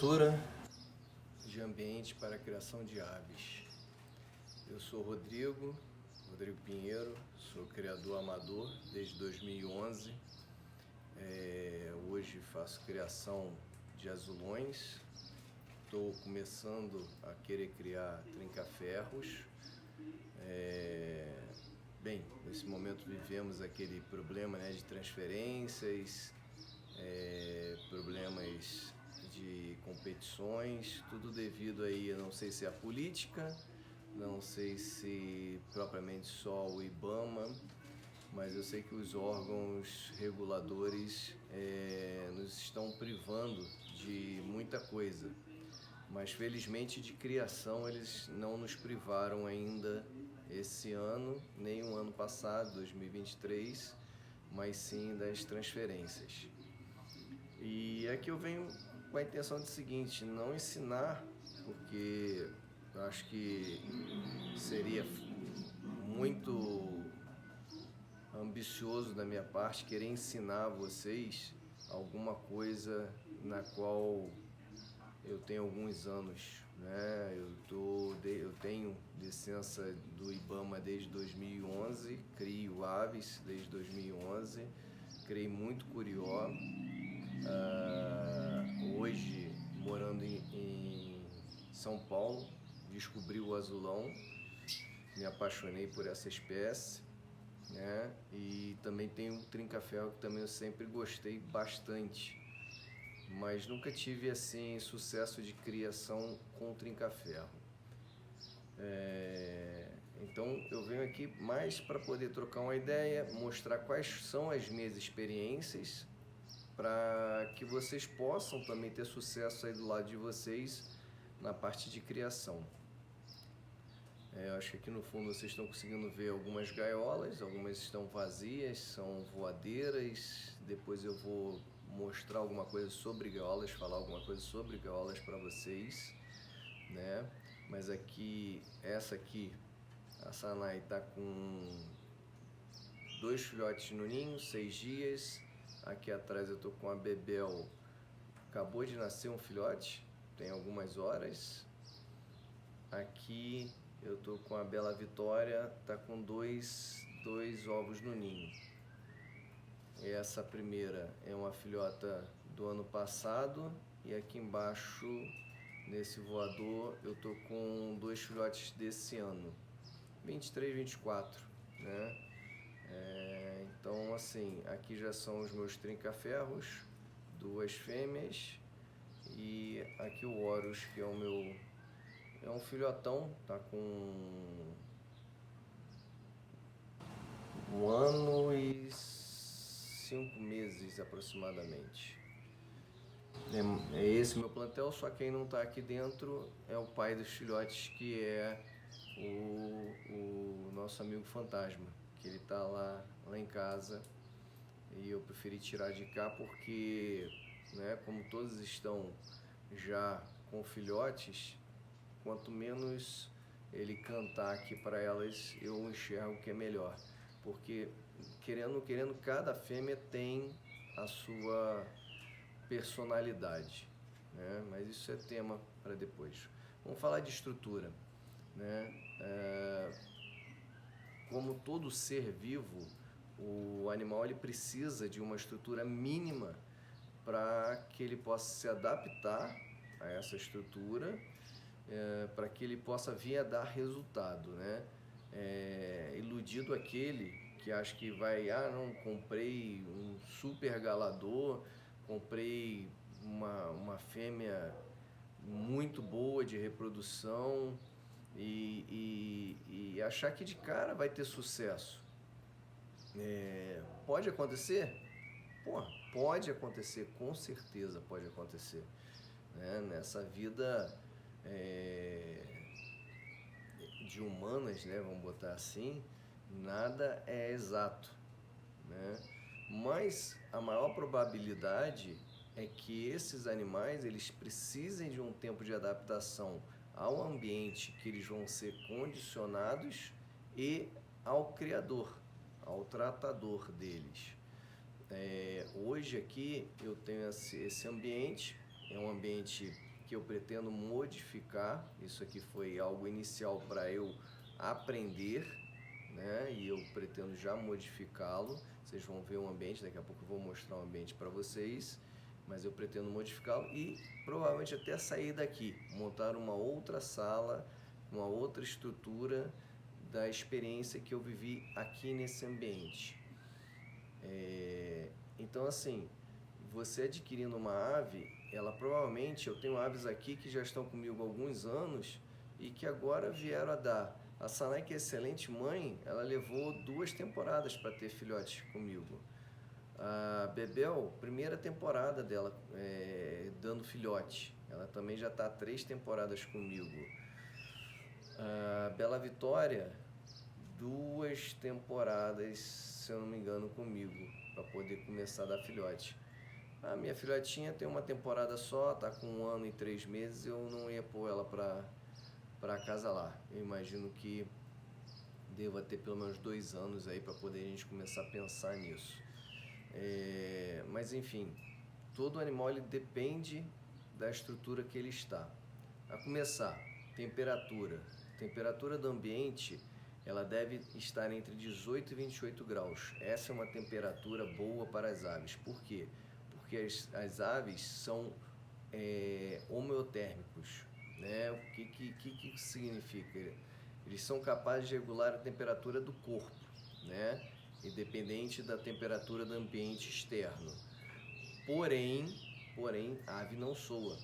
Estrutura de ambiente para a criação de aves. Eu sou Rodrigo Pinheiro, sou criador amador desde 2011. Hoje faço criação de azulões. Estou começando a querer criar trinca-ferros. Nesse momento vivemos aquele problema, de transferências, problemas de competições, tudo devido aí, eu não sei se é a política, não sei se propriamente só o IBAMA, mas eu sei que os órgãos reguladores nos estão privando de muita coisa, mas felizmente de criação eles não nos privaram ainda esse ano, nem o ano passado, 2023, mas sim das transferências. E aqui eu venho com a intenção de seguinte, não ensinar, porque eu acho que seria muito ambicioso da minha parte querer ensinar a vocês alguma coisa na qual eu tenho alguns anos, né? Eu tenho licença do IBAMA desde 2011, crio aves desde 2011, criei muito curió. Hoje, morando em São Paulo, descobri o azulão, me apaixonei por essa espécie, né? E também tem um trinca-ferro que também eu sempre gostei bastante, mas nunca tive assim sucesso de criação com trinca-ferro. Então eu venho aqui mais para poder trocar uma ideia, mostrar quais são as minhas experiências, para que vocês possam também ter sucesso aí do lado de vocês na parte de criação. Eu acho que aqui no fundo vocês estão conseguindo ver algumas gaiolas, algumas estão vazias, são voadeiras. Depois eu vou mostrar alguma coisa sobre gaiolas, falar alguma coisa sobre gaiolas para vocês, né? Mas aqui, a Sanai está com 2 filhotes no ninho, 6 dias. Aqui atrás eu estou com a Bebel, acabou de nascer um filhote, tem algumas horas. Aqui eu estou com a Bela Vitória, está com dois ovos no ninho. Essa primeira é uma filhota do ano passado, e aqui embaixo, nesse voador, eu estou com 2 filhotes desse ano, 23, 24, né? Então assim, aqui já são os meus trinca-ferros, 2 fêmeas, e aqui o Horus, que é o meu, é um filhotão, tá com 1 ano e 5 meses aproximadamente. É esse meu plantel, só quem não está aqui dentro é o pai dos filhotes, que é o nosso amigo fantasma, que ele está lá em casa, e eu preferi tirar de cá porque, né, como todos estão já com filhotes, quanto menos ele cantar aqui para elas, eu enxergo que é melhor, porque querendo cada fêmea tem a sua personalidade, né? Mas isso é tema para depois. Vamos falar de estrutura, né? Como todo ser vivo, o animal ele precisa de uma estrutura mínima para que ele possa se adaptar a essa estrutura, para que ele possa vir a dar resultado, né? Iludido aquele que acha que vai, não, comprei um super galador, comprei uma fêmea muito boa de reprodução, e achar que de cara vai ter sucesso. Pode acontecer? Pode acontecer, com certeza pode acontecer, né? Nessa vida de humanas, né, vamos botar assim, nada é exato, né? Mas a maior probabilidade é que esses animais eles precisem de um tempo de adaptação ao ambiente que eles vão ser condicionados e ao criador, ao tratador deles. Hoje aqui eu tenho esse ambiente, é um ambiente porque eu pretendo modificar. Isso aqui foi algo inicial para eu aprender, né? E eu pretendo já modificá-lo. Vocês vão ver o ambiente, daqui a pouco eu vou mostrar o ambiente para vocês, mas eu pretendo modificá-lo e provavelmente até sair daqui, montar uma outra sala, uma outra estrutura da experiência que eu vivi aqui nesse ambiente. Então, assim, você adquirindo uma ave, ela provavelmente, eu tenho aves aqui que já estão comigo há alguns anos e que agora vieram a dar. A Sanai, que é excelente mãe, ela levou 2 temporadas para ter filhotes comigo. A Bebel, primeira temporada dela dando filhote, ela também já está há 3 temporadas comigo. A Bela Vitória, 2 temporadas, se eu não me engano, comigo, para poder começar a dar filhote. A minha filhotinha tem uma temporada só, tá com 1 ano e 3 meses, eu não ia pôr ela para casa lá. Eu imagino que deva ter pelo menos 2 anos aí para poder a gente começar a pensar nisso. Mas enfim, todo animal ele depende da estrutura que ele está. A começar, temperatura do ambiente, ela deve estar entre 18 e 28 graus. Essa é uma temperatura boa para as aves. Por quê? Porque as aves são homeotérmicos, né? O que significa? Eles são capazes de regular a temperatura do corpo, né? Independente da temperatura do ambiente externo. Porém, a ave não soa.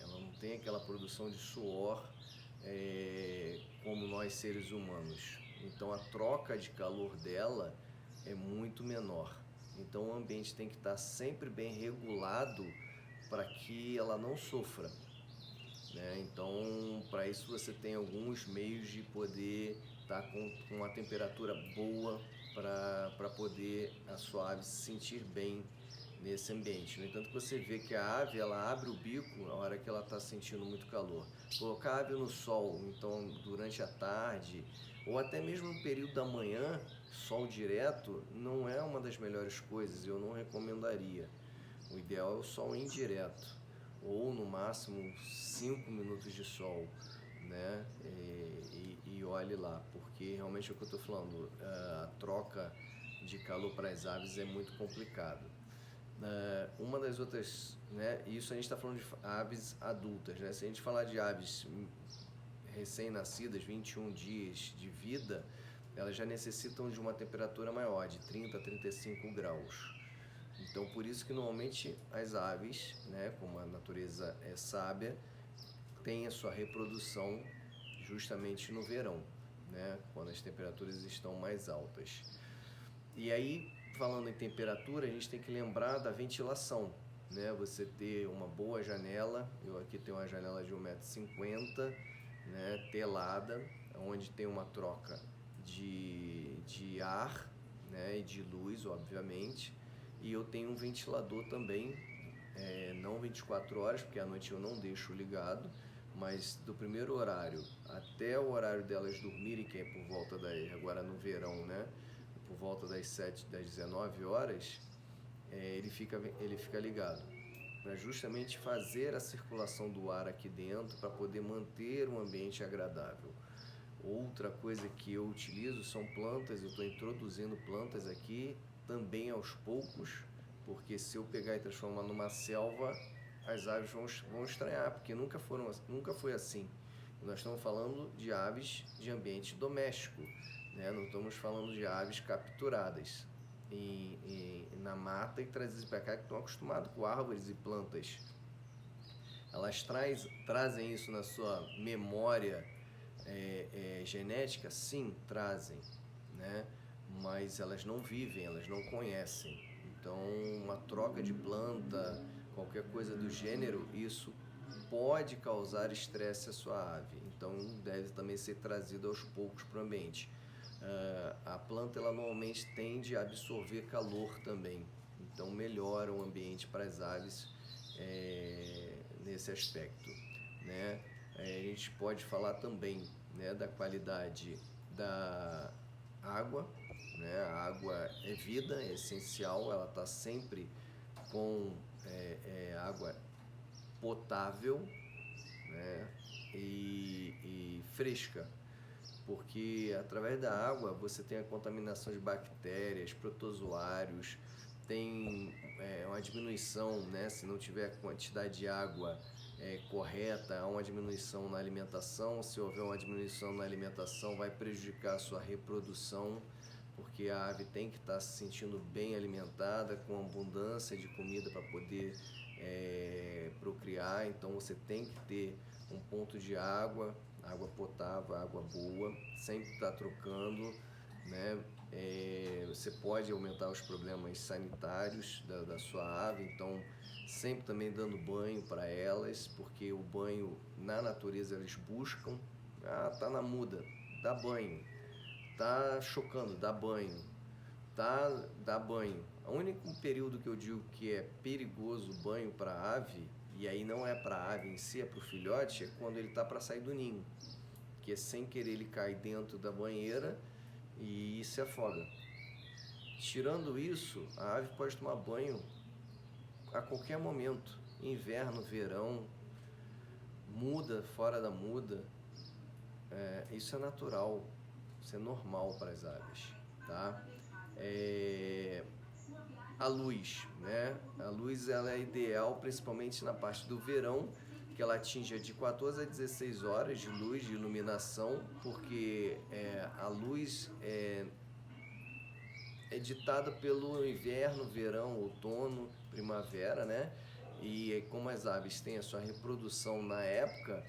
Ela não tem aquela produção de suor como nós seres humanos. Então a troca de calor dela é muito menor. Então o ambiente tem que estar sempre bem regulado para que ela não sofra, né? Então, para isso você tem alguns meios de poder estar com uma temperatura boa para poder a sua ave se sentir bem nesse ambiente. No entanto, você vê que a ave ela abre o bico na hora que ela está sentindo muito calor. Colocar a ave no sol, então durante a tarde ou até mesmo no período da manhã, sol direto, não é uma das melhores coisas. Eu não recomendaria. O ideal é o sol indireto ou no máximo 5 minutos de sol, né? E olhe lá, porque realmente é o que eu estou falando, a troca de calor para as aves é muito complicado. Uma das outras, né? Isso a gente está falando de aves adultas, né? Se a gente falar de aves recém-nascidas, 21 dias de vida, elas já necessitam de uma temperatura maior, de 30 a 35 graus. Então, por isso que normalmente as aves, né, como a natureza é sábia, tem a sua reprodução justamente no verão, né, quando as temperaturas estão mais altas. E aí, falando em temperatura, a gente tem que lembrar da ventilação, né? Você ter uma boa janela, eu aqui tenho uma janela de 1,50 m, né, telada, onde tem uma troca de ar, né, e de luz, obviamente. E eu tenho um ventilador também, não 24 horas, porque à noite eu não deixo ligado, mas do primeiro horário até o horário delas dormirem, que é por volta agora no verão, né? Por volta das 19 horas, ele fica ligado, para justamente fazer a circulação do ar aqui dentro, para poder manter um ambiente agradável. Outra coisa que eu utilizo são plantas, eu estou introduzindo plantas aqui também aos poucos, porque se eu pegar e transformar numa selva, as aves vão estranhar, porque nunca foi assim. Nós estamos falando de aves de ambiente doméstico, né? Não estamos falando de aves capturadas na mata e trazidas para cá, que estão acostumadas com árvores e plantas. Elas trazem isso na sua memória genética? Sim, trazem, né? Mas elas não vivem, elas não conhecem. Então, uma troca de planta, qualquer coisa do gênero, isso pode causar estresse à sua ave. Então, deve também ser trazido aos poucos para o ambiente. A planta, ela normalmente tende a absorver calor também. Então, melhora o ambiente para as aves nesse aspecto, né? A gente pode falar também, né, da qualidade da água, né? A água é vida, é essencial, ela está sempre com água potável, né? E fresca, porque através da água você tem a contaminação de bactérias, protozoários, tem uma diminuição, né? Se não tiver quantidade de água correta, há uma diminuição na alimentação. Se houver uma diminuição na alimentação, vai prejudicar a sua reprodução, porque a ave tem que estar se sentindo bem alimentada, com abundância de comida para poder procriar. Então você tem que ter um ponto de água potável, água boa, sempre estar trocando, né? Você pode aumentar os problemas sanitários da sua ave, então sempre também dando banho para elas, porque o banho na natureza eles buscam. Tá na muda, dá banho. Tá chocando, dá banho. Dá banho. O único período que eu digo que é perigoso o banho para ave, e aí não é para a ave em si, é para o filhote, é quando ele está para sair do ninho, que é sem querer ele cai dentro da banheira e se afoga. Tirando isso, a ave pode tomar banho a qualquer momento, inverno, verão, muda, fora da muda, isso é natural, isso é normal para as aves, tá? A luz, né? A luz ela é ideal principalmente na parte do verão, que ela atinja de 14 a 16 horas de luz, de iluminação, porque a luz é ditada pelo inverno, verão, outono, primavera, né? E como as aves têm a sua reprodução na época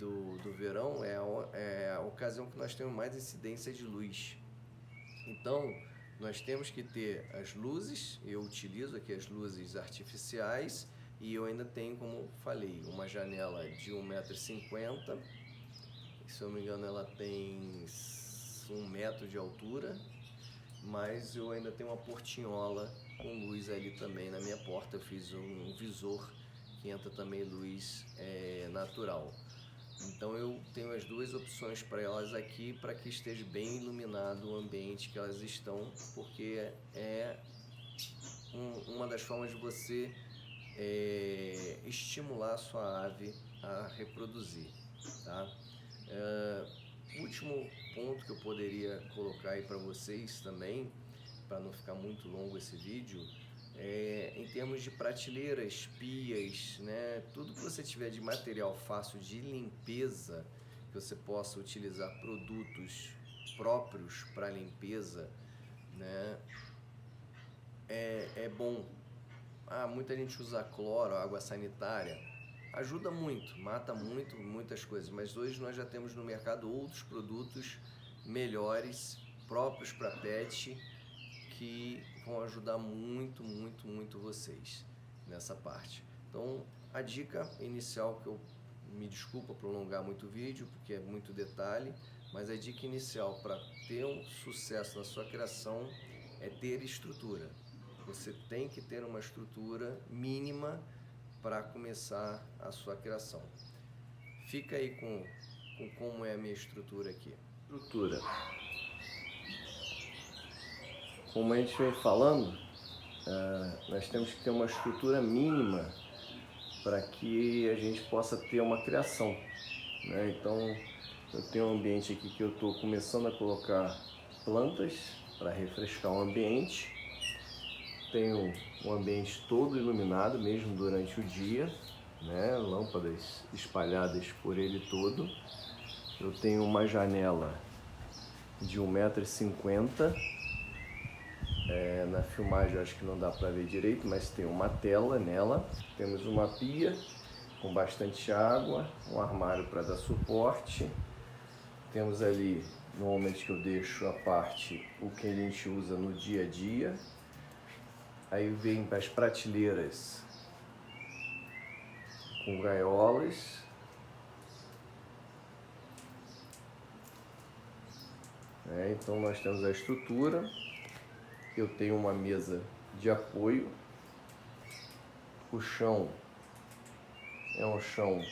do verão, é a ocasião que nós temos mais incidência de luz. Então, nós temos que ter as luzes. Eu utilizo aqui as luzes artificiais e eu ainda tenho, como falei, uma janela de 1,50 m. Se eu não me engano, ela tem 1 metro de altura, mas eu ainda tenho uma portinhola com luz ali também na minha porta. Eu fiz um visor que entra também luz natural. Então eu tenho as duas opções para elas aqui, para que esteja bem iluminado o ambiente que elas estão, porque é uma das formas de você estimular a sua ave a reproduzir, tá? Último ponto que eu poderia colocar aí para vocês também, para não ficar muito longo esse vídeo, em termos de prateleiras, pias, né? Tudo que você tiver de material fácil de limpeza, que você possa utilizar produtos próprios para limpeza, né? É bom. Muita gente usa cloro, água sanitária. Ajuda muito, mata muitas coisas, mas hoje nós já temos no mercado outros produtos melhores, próprios para pet, que vão ajudar muito vocês nessa parte. Então, a dica inicial, que eu me desculpa prolongar muito o vídeo, porque é muito detalhe, mas a dica inicial para ter um sucesso na sua criação é ter estrutura. Você tem que ter uma estrutura mínima para começar a sua criação. Fica aí com como é a minha estrutura aqui. Estrutura. Como a gente vem falando, nós temos que ter uma estrutura mínima para que a gente possa ter uma criação, né? Então, eu tenho um ambiente aqui que eu estou começando a colocar plantas para refrescar o ambiente. Tenho um ambiente todo iluminado, mesmo durante o dia, né? Lâmpadas espalhadas por ele todo. Eu tenho uma janela de 1,50 m. Na filmagem eu acho que não dá para ver direito, mas tem uma tela nela. Temos uma pia com bastante água, um armário para dar suporte. Temos ali, normalmente, que eu deixo a parte, o que a gente usa no dia a dia. Aí vem as prateleiras com gaiolas. Então nós temos a estrutura. Eu tenho uma mesa de apoio. O chão é um chão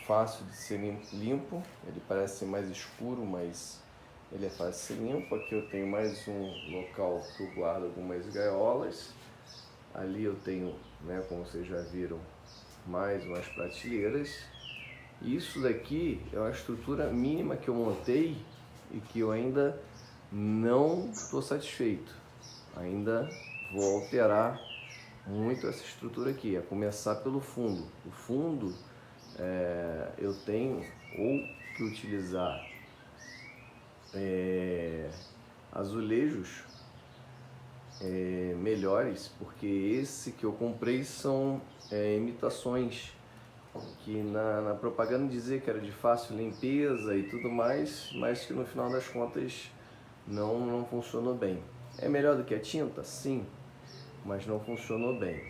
fácil de ser limpo. Ele parece mais escuro, mas ele é fácil de ser limpo. Aqui eu tenho mais um local que eu guardo algumas gaiolas. Ali eu tenho, né, como vocês já viram, mais umas prateleiras. Isso daqui é uma estrutura mínima que eu montei e que eu ainda não estou satisfeito. Ainda vou alterar muito essa estrutura aqui, a começar pelo fundo. O fundo eu tenho ou que utilizar azulejos melhores, porque esse que eu comprei são imitações que na propaganda dizia que era de fácil limpeza e tudo mais, mas que no final das contas não funcionou bem. É melhor do que a tinta? Sim, mas não funcionou bem,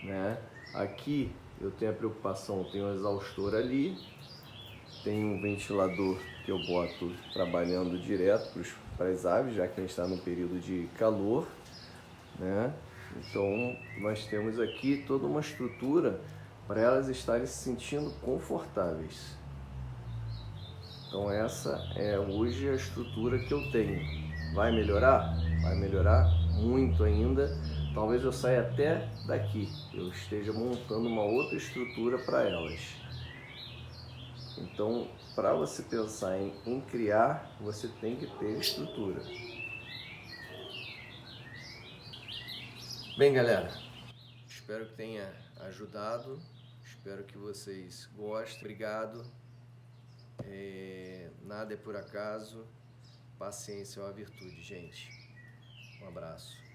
né? Aqui eu tenho a preocupação, eu tenho um exaustor ali, tem um ventilador que eu boto trabalhando direto para as aves, já que a gente está no período de calor, né? Então nós temos aqui toda uma estrutura para elas estarem se sentindo confortáveis. Então essa é hoje a estrutura que eu tenho. Vai melhorar? Vai melhorar muito ainda. Talvez eu saia até daqui, eu esteja montando uma outra estrutura para elas. Então, para você pensar em criar, você tem que ter estrutura. Bem, galera, espero que tenha ajudado. Espero que vocês gostem. Obrigado. Nada é por acaso. Paciência é uma virtude, gente. Um abraço.